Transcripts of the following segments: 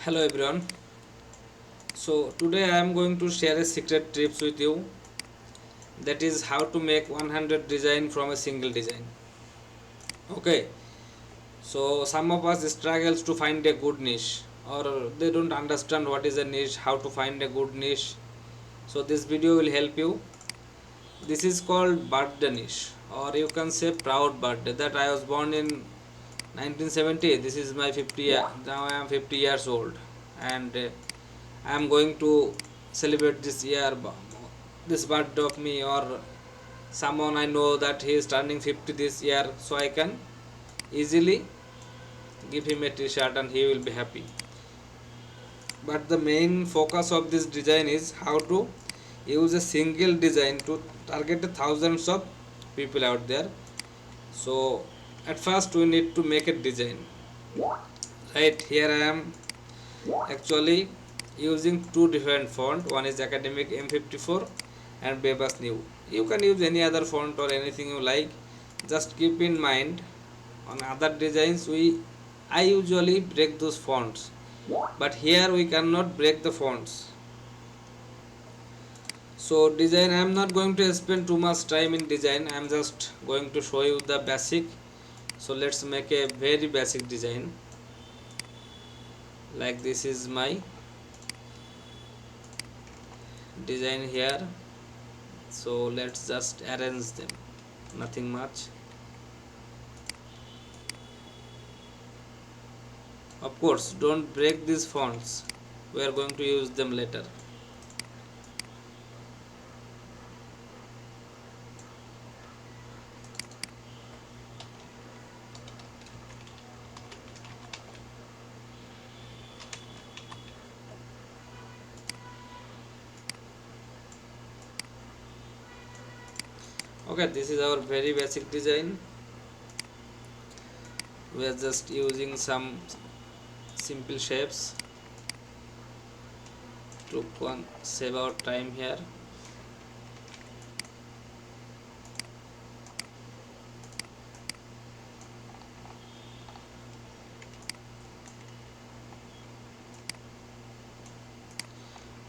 Hello everyone. So today I am going to share a secret tips with you, that is how to make 100 design from a single design. Okay. So some of us struggles to find a good niche, or they don't understand what is a niche, how to find a good niche. So this video will help you. This is called birthday niche, or you can say proud birthday, that I was born in 1970. This is my 50 year, now I am 50 years old, and I am going to celebrate this year, this birthday of me, or someone I know that he is turning 50 this year, so I can easily give him a t-shirt and he will be happy. But the main focus of this design is how to use a single design to target thousands of people out there. So at first we need to make a design. Right, here I am actually using two different font. One is academic M54 and Bebas New. You can use any other font or anything you like. Just keep in mind, on other designs I usually break those fonts, but here we cannot break the fonts. So design, I am not going to spend too much time in design, I am just going to show you the basic. So let's make a very basic design. Like this is my design here. So let's just arrange them, nothing much. Of course, don't break these fonts, we are going to use them later. Okay, this is our very basic design. We are just using some simple shapes to save our time here.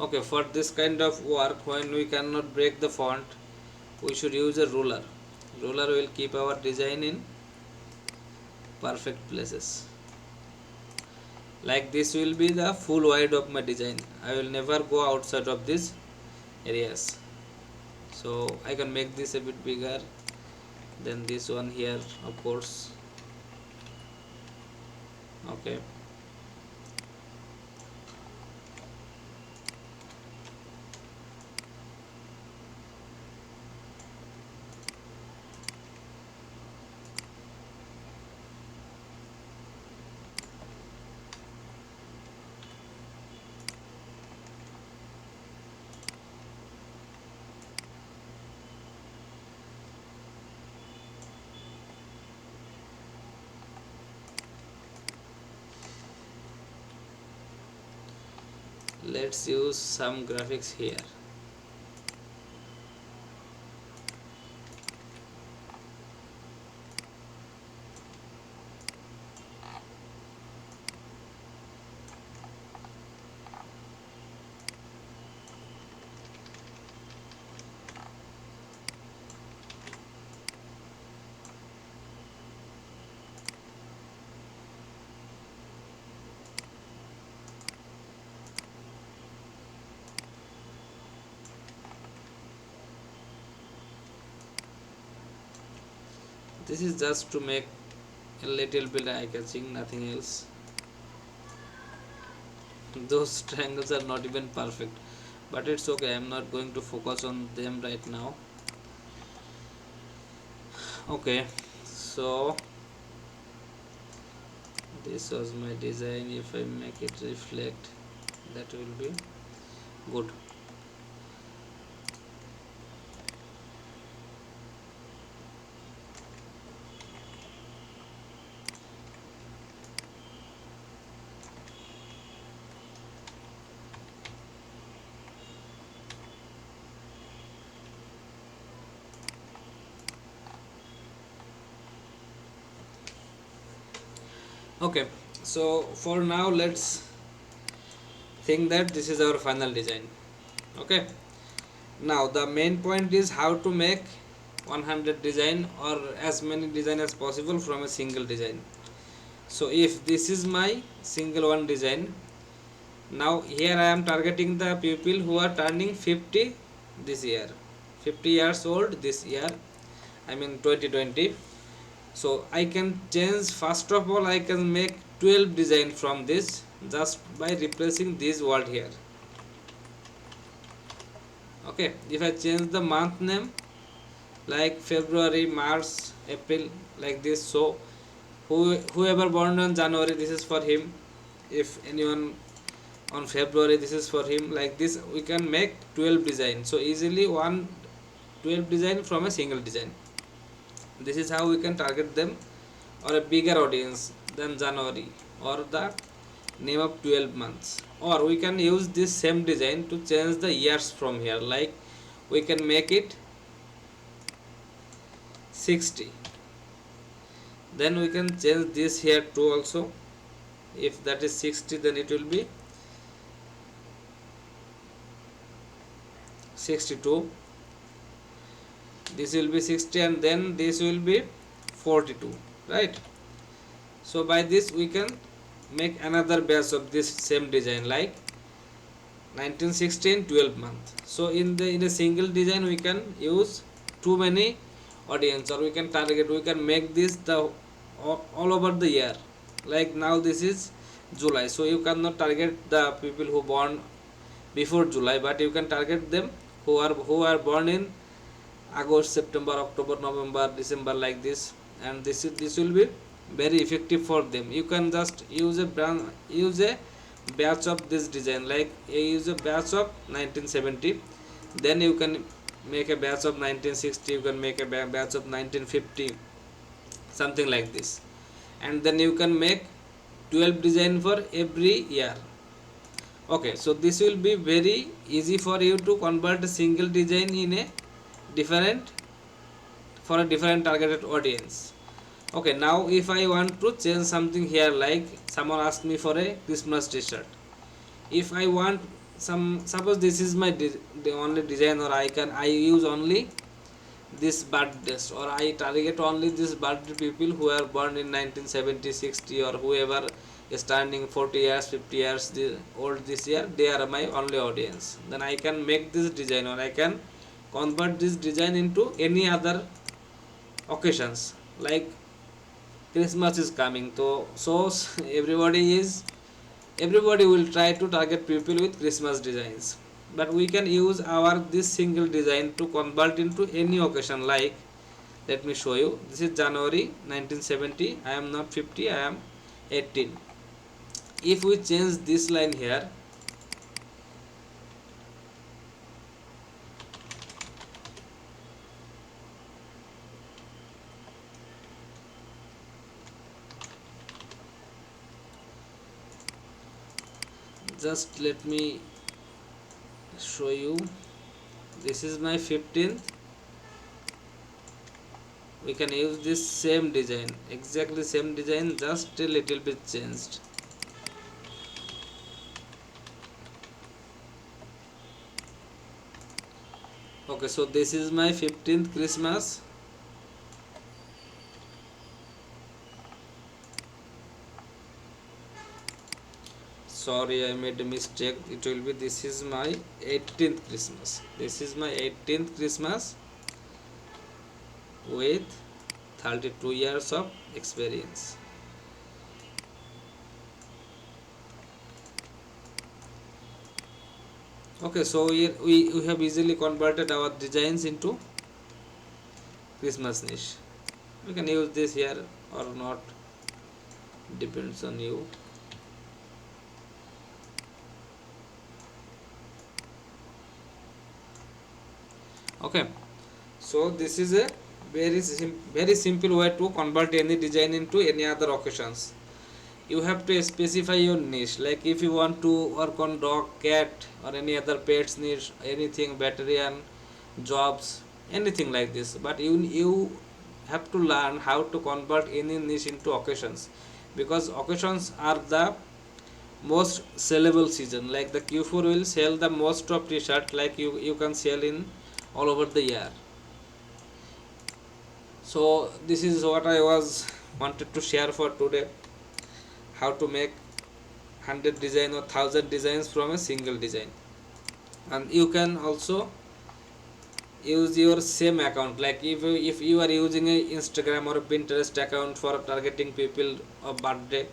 Okay, for this kind of work, when we cannot break the font, we should use a ruler. Ruler will keep our design in perfect places. Like this will be the full wide of my design. I will never go outside of these areas. So I can make this a bit bigger than this one here, of course. Okay. Let's use some graphics here. This is just to make a little bit eye catching, nothing else. Those triangles are not even perfect, but it's okay, I'm not going to focus on them right now. Okay, so this was my design. If I make it reflect, that will be good. Okay, so for now let's think that this is our final design. Okay, now the main point is how to make 100 design or as many design as possible from a single design. So if this is my single one design, now here I am targeting the people who are turning 50 this year, 50 years old this year, I mean 2020. So I can change, first of all I can make 12 design from this just by replacing this word here. Okay, if I change the month name like February, March, April, like this, so whoever born on January, this is for him. If anyone on February, this is for him. Like this we can make 12 design, so easily 12 design from a single design. This is how we can target them or a bigger audience than January or the name of 12 months. Or we can use this same design to change the years from here, like we can make it 60, then we can change this here too also. If that is 60, then it will be 62, this will be 60, and then this will be 42, right? So by this we can make another batch of this same design like 1916 12 month. So in a single design we can use too many audience, or we can target, we can make this the all over the year. Like now this is July, so you cannot target the people who born before July, but you can target them who are born in August, September, October, November, December, like this, and this will be very effective for them. You can just use a batch of this design, like you use a batch of 1970, then you can make a batch of 1960, you can make a batch of 1950, something like this, and then you can make 12 design for every year. Okay, so this will be very easy for you to convert a single design in a different for a different targeted audience. Okay, now if I want to change something here, like someone asked me for a Christmas t-shirt. If I want some, suppose this is my the only design, or I use only this birthdays, or I target only this birthday people who are born in 1970, 60, or whoever is turning 40 years, 50 years old this year, they are my only audience. Then I can make this design, or I can convert this design into any other occasions, like Christmas is coming, so everybody will try to target people with Christmas designs, but we can use our this single design to convert into any occasion. Like let me show you, this is January 1970, I am not 50, I am 18. If we change this line here, just let me show you, this is my 15th, we can use this same design, exactly same design, just a little bit changed. Okay, so this is my 15th Christmas. Sorry, I made a mistake. It will be, this is my 18th Christmas. This is my 18th Christmas with 32 years of experience. Okay, so here we have easily converted our designs into Christmas niche. We can use this here or not, depends on you. Okay, so this is a very simple way to convert any design into any other occasions. You have to specify your niche, like if you want to work on dog, cat, or any other pets niche, anything, veterinarian, jobs, anything like this, but you have to learn how to convert any niche into occasions, because occasions are the most sellable season, like the Q4 will sell the most of t-shirt, like you can sell in all over the year. So this is what I was wanted to share for today, how to make 100 design or 1000 designs from a single design. And you can also use your same account, like if you are using a Instagram or a Pinterest account for targeting people of birthday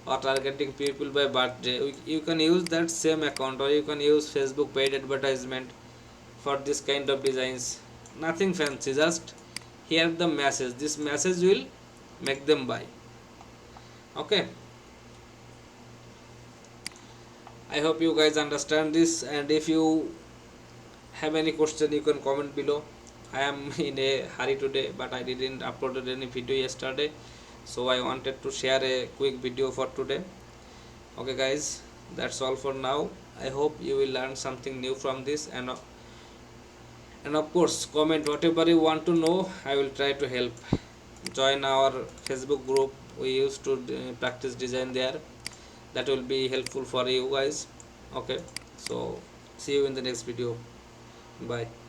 or targeting people by birthday, you can use that same account, or you can use Facebook paid advertisement for this kind of designs. Nothing fancy, just hear the message, this message will make them buy. Okay, I hope you guys understand this, and if you have any question you can comment below. I am in a hurry today, but I didn't upload any video yesterday, so I wanted to share a quick video for today. Okay guys, that's all for now. I hope you will learn something new from this, and of course comment whatever you want to know. I will try to help. Join our Facebook group, we used to practice design there. That will be helpful for you guys. Okay, so see you in the next video. Bye.